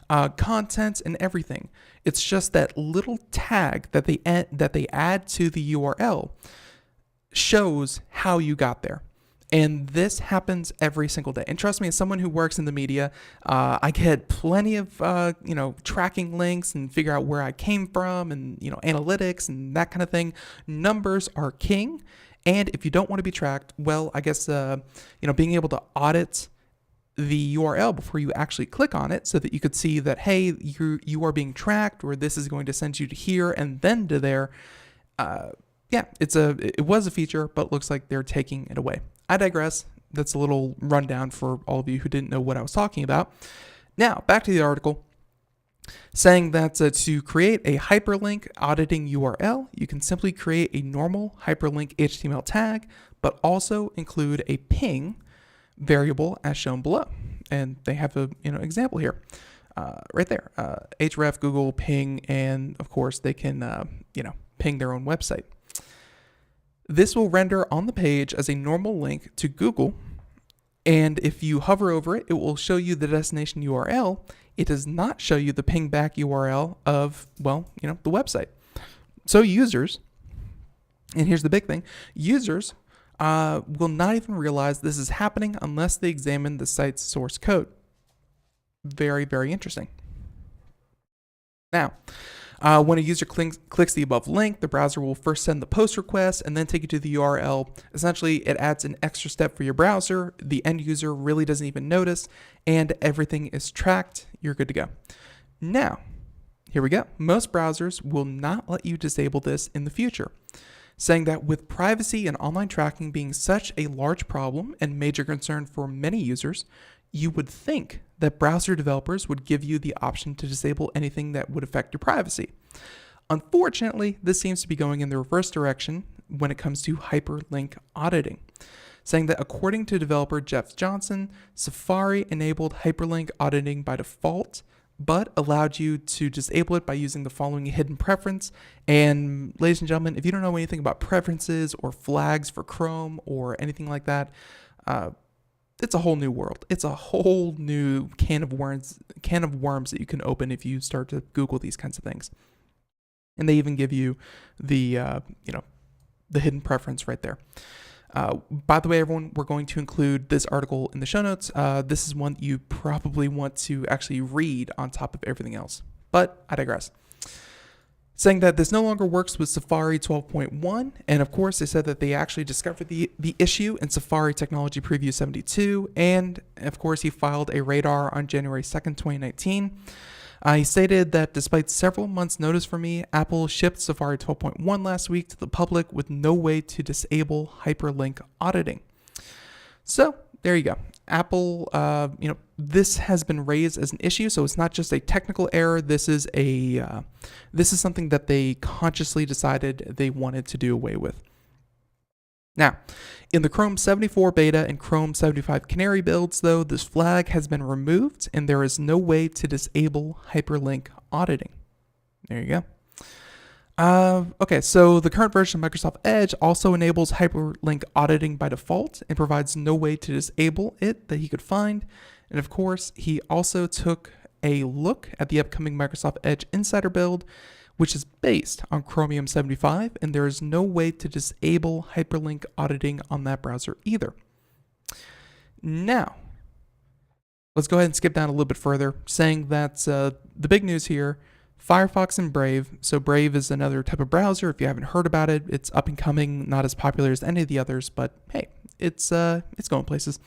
content and everything. It's just that little tag that they add to the URL shows how you got there. And this happens every single day. And trust me, as someone who works in the media, I get plenty of tracking links and figure out where I came from, and analytics and that kind of thing. Numbers are king. And if you don't want to be tracked, well, I guess, being able to audit the URL before you actually click on it, so that you could see that, hey, you are being tracked, or this is going to send you to here and then to there. It was a feature, but looks like they're taking it away. I digress. That's a little rundown for all of you who didn't know what I was talking about. Now, back to the article. Saying that to create a hyperlink auditing URL, you can simply create a normal hyperlink HTML tag, but also include a ping variable as shown below. And they have a example here, right there. Href, Google, ping, and of course they can ping their own website. This will render on the page as a normal link to Google, and if you hover over it, it will show you the destination URL. It does not show you the ping back URL of, the website. So users, and here's the big thing, users will not even realize this is happening unless they examine the site's source code. Very, very interesting. Now, when a user clicks the above link, the browser will first send the post request and then take you to the URL. Essentially, it adds an extra step for your browser. The end user really doesn't even notice, and everything is tracked. You're good to go. Now, here we go. Most browsers will not let you disable this in the future, saying that with privacy and online tracking being such a large problem and major concern for many users, you would think that browser developers would give you the option to disable anything that would affect your privacy. Unfortunately, this seems to be going in the reverse direction when it comes to hyperlink auditing, saying that according to developer Jeff Johnson, Safari enabled hyperlink auditing by default, but allowed you to disable it by using the following hidden preference. And ladies and gentlemen, if you don't know anything about preferences or flags for Chrome or anything like that, it's a whole new world. It's a whole new can of worms that you can open if you start to Google these kinds of things. And they even give you the hidden preference right there. By the way, everyone, we're going to include this article in the show notes. This is one that you probably want to actually read on top of everything else. But I digress. Saying that this no longer works with Safari 12.1, and of course they said that they actually discovered the issue in Safari Technology Preview 72, and of course he filed a radar on January 2nd, 2019. He stated that despite several months' notice from me, Apple shipped Safari 12.1 last week to the public with no way to disable hyperlink auditing. So there you go. Apple, this has been raised as an issue, so it's not just a technical error. This is something that they consciously decided they wanted to do away with. Now, in the Chrome 74 beta and Chrome 75 Canary builds, though, this flag has been removed and there is no way to disable hyperlink auditing. There you go. Okay, so the current version of Microsoft Edge also enables hyperlink auditing by default and provides no way to disable it that he could find. And of course, he also took a look at the upcoming Microsoft Edge Insider build, which is based on Chromium 75, and there is no way to disable hyperlink auditing on that browser either. Now, let's go ahead and skip down a little bit further, saying that the big news here, Firefox and Brave. So Brave is another type of browser. If you haven't heard about it, it's up and coming, not as popular as any of the others, but hey, it's going places.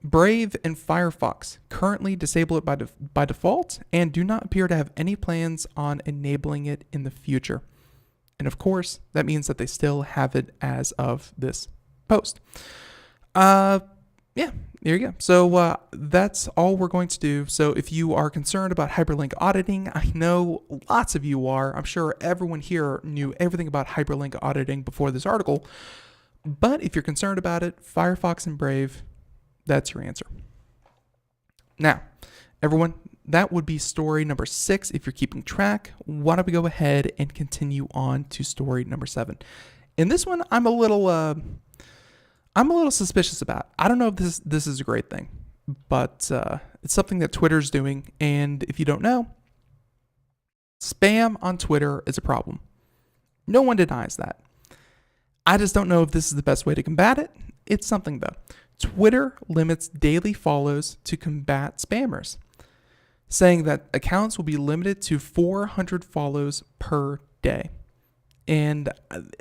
Brave and Firefox currently disable it by default and do not appear to have any plans on enabling it in the future. And of course, that means that they still have it as of this post. Yeah, there you go. So that's all we're going to do. So if you are concerned about hyperlink auditing, I know lots of you are. I'm sure everyone here knew everything about hyperlink auditing before this article. But if you're concerned about it, Firefox and Brave, that's your answer. Now, everyone, that would be story number 6. If you're keeping track, why don't we go ahead and continue on to story number 7? In this one, I'm a little suspicious about. I don't know if this is a great thing, but it's something that Twitter's doing. And if you don't know, spam on Twitter is a problem. No one denies that. I just don't know if this is the best way to combat it. It's something though. Twitter limits daily follows to combat spammers, saying that accounts will be limited to 400 follows per day. And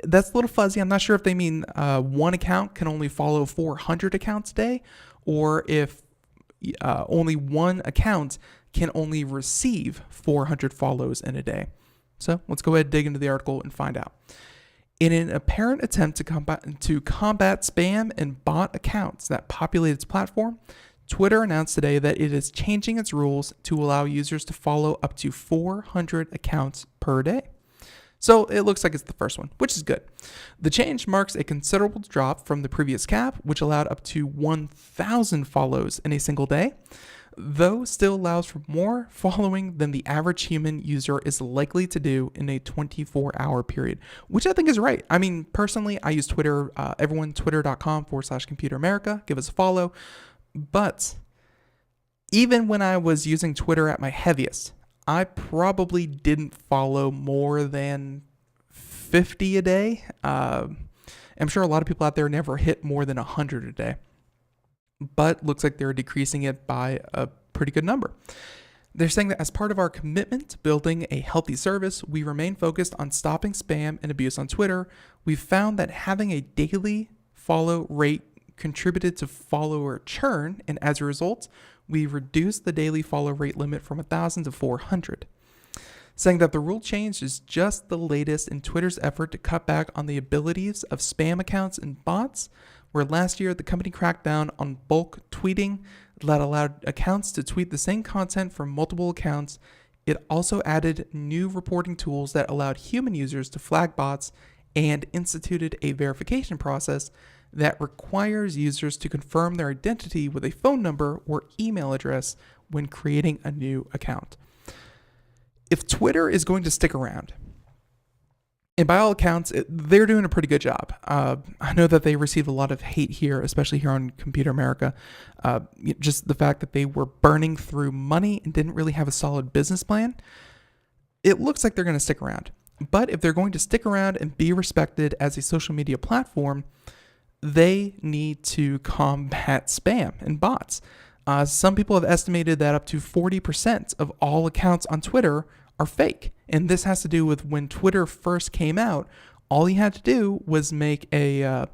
that's a little fuzzy. I'm not sure if they mean one account can only follow 400 accounts a day, or if only one account can only receive 400 follows in a day. So let's go ahead and dig into the article and find out. In an apparent attempt to combat spam and bot accounts that populate its platform, Twitter announced today that it is changing its rules to allow users to follow up to 400 accounts per day. So it looks like it's the first one, which is good. The change marks a considerable drop from the previous cap, which allowed up to 1,000 follows in a single day, though still allows for more following than the average human user is likely to do in a 24-hour period, which I think is right. I mean, personally, I use Twitter, everyone, twitter.com/computeramerica. Give us a follow. But even when I was using Twitter at my heaviest, I probably didn't follow more than 50 a day. I'm sure a lot of people out there never hit more than 100 a day, but looks like they're decreasing it by a pretty good number. They're saying that as part of our commitment to building a healthy service, we remain focused on stopping spam and abuse on Twitter. We've found that having a daily follow rate contributed to follower churn, and as a result, we reduced the daily follow rate limit from 1,000 to 400. Saying that the rule change is just the latest in Twitter's effort to cut back on the abilities of spam accounts and bots, where last year the company cracked down on bulk tweeting that allowed accounts to tweet the same content from multiple accounts. It also added new reporting tools that allowed human users to flag bots and instituted a verification process that requires users to confirm their identity with a phone number or email address when creating a new account. If Twitter is going to stick around, and by all accounts, they're doing a pretty good job. I know that they received a lot of hate here, especially here on Computer America. Just the fact that they were burning through money and didn't really have a solid business plan. It looks like they're going to stick around. But if they're going to stick around and be respected as a social media platform, they need to combat spam and bots. Some people have estimated that up to 40% of all accounts on Twitter are fake. And this has to do with when Twitter first came out, all you had to do was make a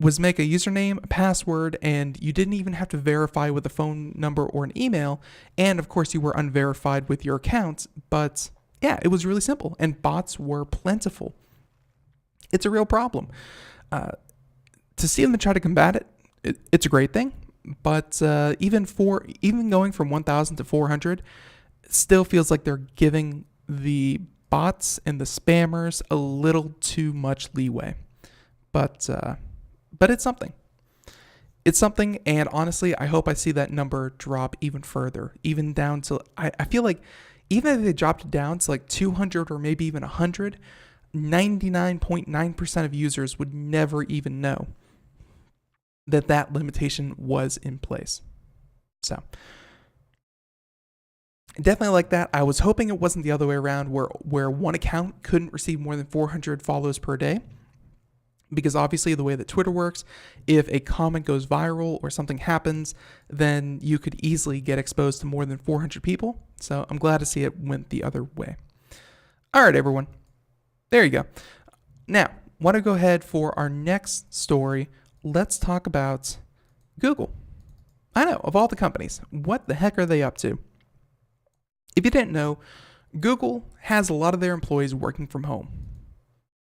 username, a password, and you didn't even have to verify with a phone number or an email. And of course, you were unverified with your account. But yeah, it was really simple, and bots were plentiful. It's a real problem. To see them try to combat it, it's a great thing. But even going from 1,000 to 400 still feels like they're giving the bots and the spammers a little too much leeway. But but it's something. It's something, and honestly, I hope I see that number drop even further, even down to, I feel like even if they dropped it down to like 200 or maybe even 100, 99.9% of users would never even know that limitation was in place. So definitely like that. I was hoping it wasn't the other way around where one account couldn't receive more than 400 follows per day. Because obviously the way that Twitter works, if a comment goes viral or something happens, then you could easily get exposed to more than 400 people. So I'm glad to see it went the other way. All right, everyone. There you go. Now, want to go ahead for our next story. Let's talk about Google. I know, of all the companies, what the heck are they up to? If you didn't know, Google has a lot of their employees working from home.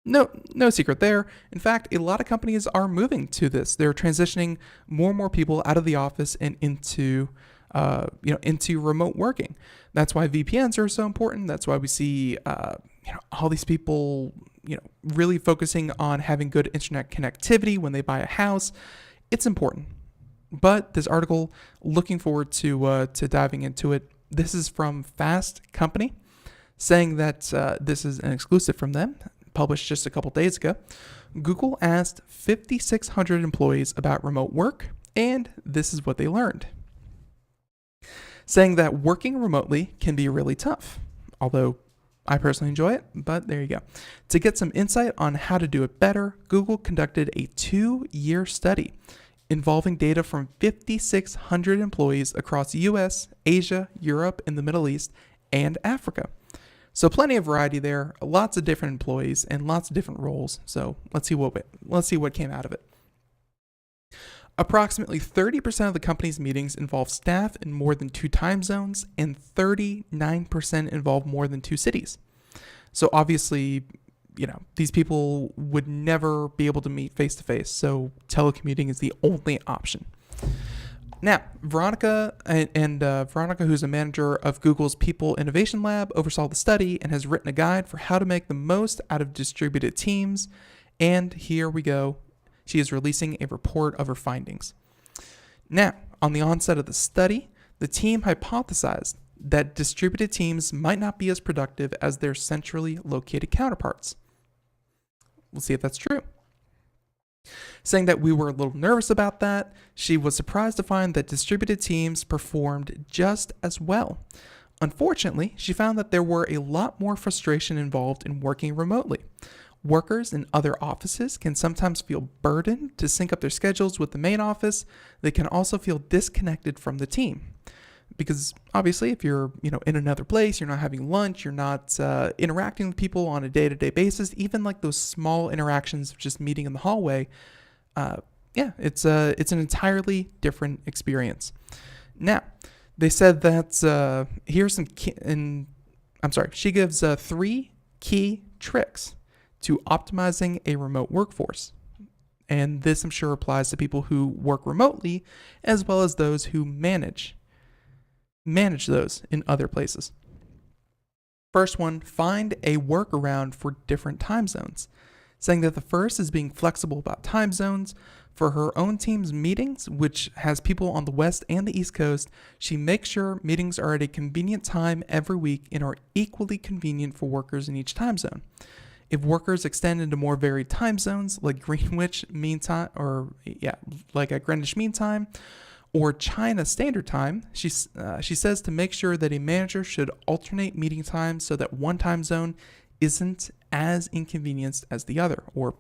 No secret there. In fact, a lot of companies are moving to this. They're transitioning more and more people out of the office and into remote working. That's why VPNs are so important. That's why we see all these people really focusing on having good internet connectivity when they buy a house. It's important. But this article, looking forward to diving into it. This is from Fast Company, saying that this is an exclusive from them, published just a couple days ago. Google asked 5,600 employees about remote work, and this is what they learned. Saying that working remotely can be really tough, although I personally enjoy it, but there you go. To get some insight on how to do it better, Google conducted a 2-year study involving data from 5,600 employees across US, Asia, Europe, and the Middle East, and Africa. So plenty of variety there, lots of different employees and lots of different roles. So let's see what came out of it. Approximately 30% of the company's meetings involve staff in more than 2 time zones, and 39% involve more than 2 cities. So obviously, these people would never be able to meet face to face. So telecommuting is the only option. Now, Veronica, Veronica, who's a manager of Google's People Innovation Lab, oversaw the study and has written a guide for how to make the most out of distributed teams. And here we go. She is releasing a report of her findings. Now, on the onset of the study, the team hypothesized that distributed teams might not be as productive as their centrally located counterparts. We'll see if that's true. Saying that we were a little nervous about that, she was surprised to find that distributed teams performed just as well. Unfortunately, she found that there were a lot more frustration involved in working remotely. Workers in other offices can sometimes feel burdened to sync up their schedules with the main office. They can also feel disconnected from the team. Because obviously, if you're in another place, you're not having lunch, you're not interacting with people on a day-to-day basis, even like those small interactions of just meeting in the hallway, it's an entirely different experience. Now, they said that she gives 3 key tricks to optimizing a remote workforce. And this, I'm sure, applies to people who work remotely as well as those who manage those in other places. First one, find a workaround for different time zones. Saying that the first is being flexible about time zones. For her own team's meetings, which has people on the West and the East Coast, she makes sure meetings are at a convenient time every week and are equally convenient for workers in each time zone. If workers extend into more varied time zones, like Greenwich Mean Time, like at Greenwich Mean Time, or China Standard Time, she says to make sure that a manager should alternate meeting times so that one time zone isn't as inconvenienced as the other, or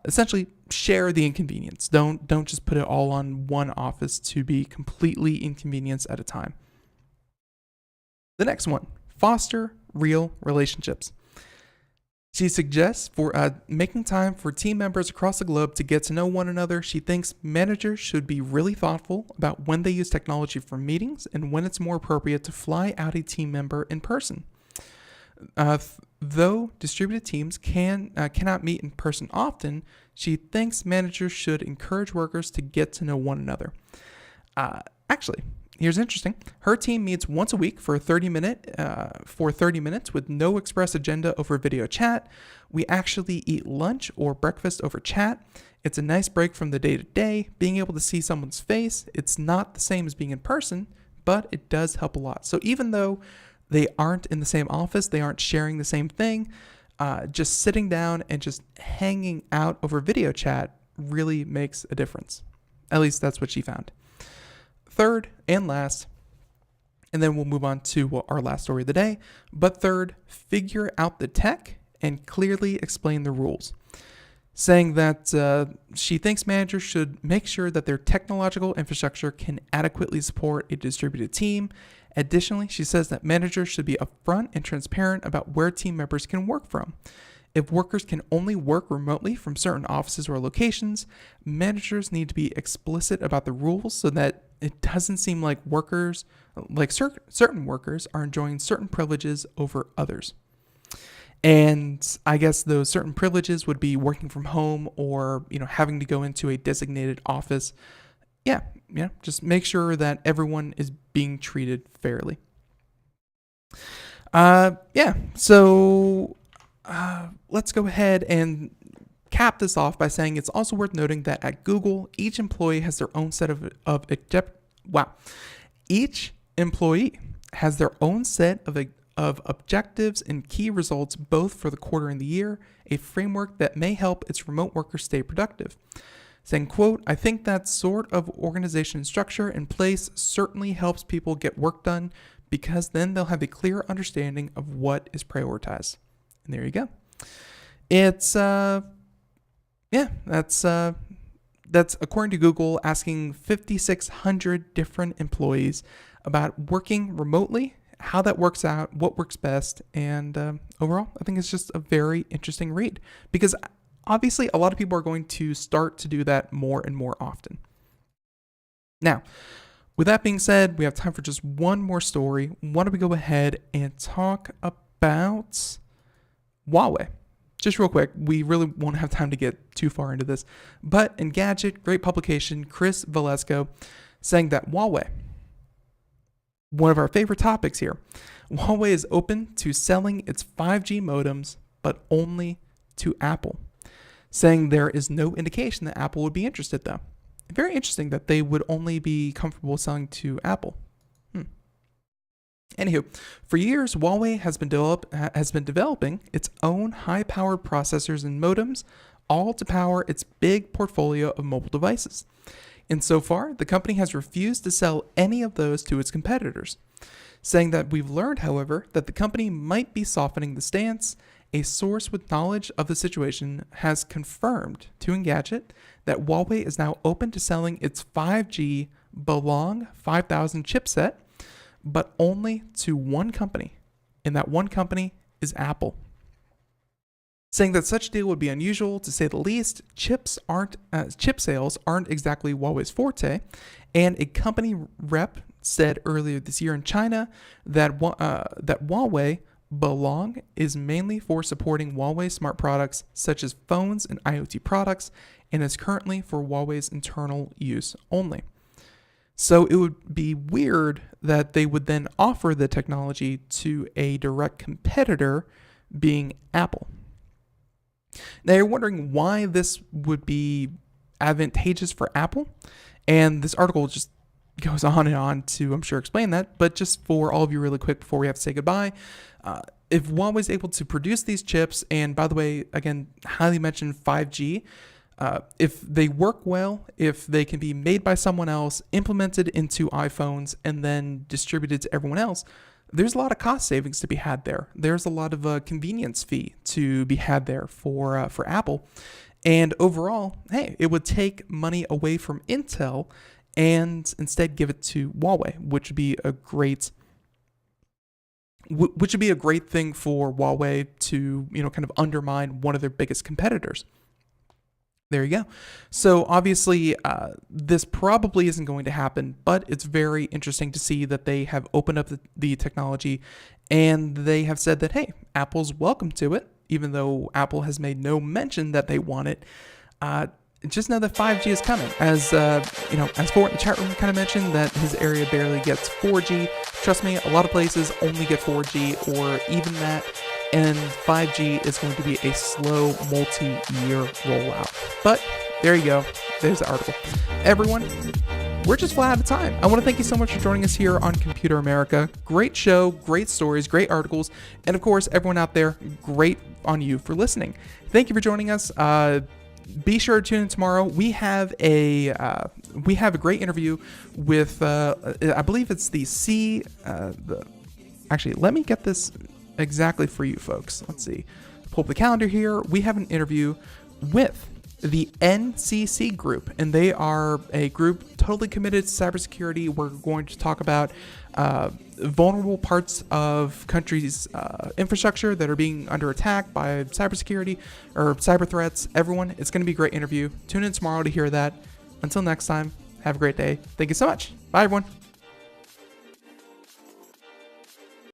essentially share the inconvenience. Don't just put it all on one office to be completely inconvenienced at a time. The next one, foster real relationships. She suggests for making time for team members across the globe to get to know one another. She thinks managers should be really thoughtful about when they use technology for meetings and when it's more appropriate to fly out a team member in person. Though distributed teams cannot meet in person often, she thinks managers should encourage workers to get to know one another. Actually, Here's interesting. Her team meets once a week for 30 minutes with no express agenda over video chat. We actually eat lunch or breakfast over chat. It's a nice break from the day-to-day, being able to see someone's face. It's not the same as being in person, but it does help a lot. So even though they aren't in the same office, they aren't sharing the same thing, just sitting down and just hanging out over video chat really makes a difference. At least that's what she found. Third and last, and then we'll move on to our last story of the day, but third, figure out the tech and clearly explain the rules. Saying that she thinks managers should make sure that their technological infrastructure can adequately support a distributed team. Additionally, she says that managers should be upfront and transparent about where team members can work from. If workers can only work remotely from certain offices or locations, managers need to be explicit about the rules so that it doesn't seem like certain workers are enjoying certain privileges over others. And I guess those certain privileges would be working from home or, having to go into a designated office. Yeah, just make sure that everyone is being treated fairly. So let's go ahead and cap this off by saying it's also worth noting that at Google, each employee has their own set Each employee has their own set of objectives and key results both for the quarter and the year, a framework that may help its remote workers stay productive. Saying, quote, I think that sort of organization and structure in place certainly helps people get work done because then they'll have a clear understanding of what is prioritized. And there you go. It's, that's according to Google asking 5,600 different employees about working remotely, how that works out, what works best, and overall, I think it's just a very interesting read because obviously a lot of people are going to start to do that more and more often. Now, with that being said, we have time for just one more story. Why don't we go ahead and talk about Huawei? Just real quick, we really won't have time to get too far into this, but Engadget, great publication, Chris Velasco, saying that Huawei, one of our favorite topics here, Huawei is open to selling its 5G modems, but only to Apple, saying there is no indication that Apple would be interested though. Very interesting that they would only be comfortable selling to Apple. Anywho, for years, Huawei has been developing its own high-powered processors and modems, all to power its big portfolio of mobile devices. And so far, the company has refused to sell any of those to its competitors, saying that we've learned, however, that the company might be softening the stance. A source with knowledge of the situation has confirmed to Engadget that Huawei is now open to selling its 5G Belong 5000 chipset, but only to one company, and that one company is Apple. Saying that such a deal would be unusual, to say the least. Chip sales aren't exactly Huawei's forte, and a company rep said earlier this year in China that Huawei Belong is mainly for supporting Huawei smart products such as phones and IoT products, and is currently for Huawei's internal use only. So it would be weird that they would then offer the technology to a direct competitor, being Apple. Now you're wondering why this would be advantageous for Apple, and this article just goes on and on to, I'm sure, explain that, but just for all of you really quick before we have to say goodbye, if Huawei is able to produce these chips, and by the way, again, highly mentioned 5G, if they work well, if they can be made by someone else, implemented into iPhones, and then distributed to everyone else, there's a lot of cost savings to be had there. There's a lot of convenience fee to be had there for Apple. And overall, hey, it would take money away from Intel and instead give it to Huawei, which would be a great thing for Huawei to, kind of undermine one of their biggest competitors. There you go. So obviously, this probably isn't going to happen, but it's very interesting to see that they have opened up the technology, and they have said that, hey, Apple's welcome to it, even though Apple has made no mention that they want it. just know that 5G is coming. As as Fort in the chat room kind of mentioned that his area barely gets 4G. Trust me, a lot of places only get 4G or even that. And 5G is going to be a slow multi-year rollout. But there you go. There's the article. Everyone, we're just flat out of time. I want to thank you so much for joining us here on Computer America. Great show, great stories, great articles, and of course, everyone out there, great on you for listening. Thank you for joining us. Be sure to tune in tomorrow. We have a great interview with I believe it's actually, let me get this exactly for you folks. Let's see. Pull up the calendar here. We have an interview with the NCC group, and they are a group totally committed to cybersecurity. We're going to talk about vulnerable parts of countries' infrastructure that are being under attack by cybersecurity or cyber threats. Everyone, it's going to be a great interview. Tune in tomorrow to hear that. Until next time, have a great day. Thank you so much. Bye, everyone.